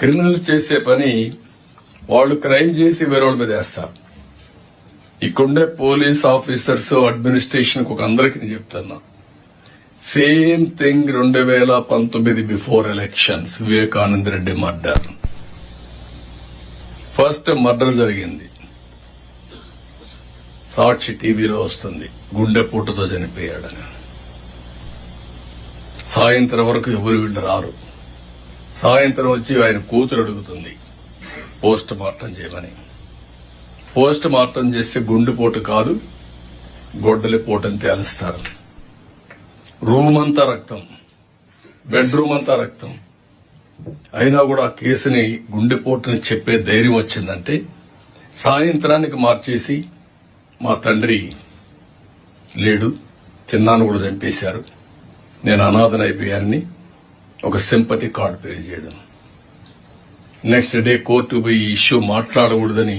Criminal చేసే పని వాళ్ళు క్రైమ్ చేసి వేరే వాళ్ళ మీద వేస్తారు. ఇక్కడుండే పోలీస్ ఆఫీసర్స్ అడ్మినిస్ట్రేషన్ ఒక అందరికీ నేను చెప్తున్నా, same thing 2019 before elections Vivekananda Reddy murder. First murder జరిగింది, సాక్షి టీవీలో వస్తుంది, గుండెపోటుతో చనిపోయాడని. సాయంత్రం వరకు ఎవరు వీళ్ళు రారు. సాయంత్రం వచ్చి ఆయన కూతురు అడుగుతుంది పోస్ట్ మార్టం చేయమని. పోస్ట్ మార్టం చేస్తే గుండెపోటు కాదు గొడ్డలిపోటు అని తేలుస్తారు. రూమ్ అంతా రక్తం, బెడ్రూమ్ అంతా రక్తం. అయినా కూడా ఆ కేసుని గుండెపోటుని చెప్పే ధైర్యం వచ్చిందంటే సాయంత్రానికి మార్చేసి మా తండ్రి లేడు, చిన్నాను కూడా చంపేశారు, నేను అనాథనైపోయానని ఒక సింపతి కార్డు పే చేయడం. నెక్స్ట్ డే కోర్టు పోయి ఈ ఇష్యూ మాట్లాడకూడదని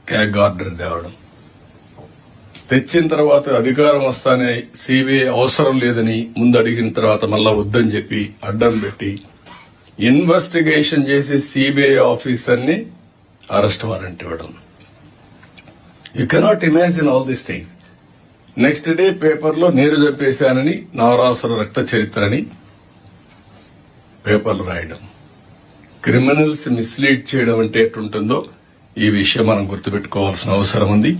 క్యాగ్ ఆర్డర్ తేవడం. తెచ్చిన తర్వాత అధికారం వస్తానే సిబిఐ అవసరం లేదని ముందు అడిగిన తర్వాత మళ్ళా వద్దని చెప్పి అడ్డం పెట్టి ఇన్వెస్టిగేషన్ చేసి సిబిఐ ఆఫీసర్ని అరెస్ట్ వారెంట్ ఇవ్వడం. You cannot imagine all these things. Next day పేపర్లో నేను చంపేశానని, నవరాసుర రక్త చరిత్ర అని పేపర్లు రాయడం. క్రిమినల్స్ మిస్లీడ్ చేయడం అంటే ఎట్లుంటుందో ఈ విషయం మనం గుర్తుపెట్టుకోవాల్సిన అవసరం ఉంది.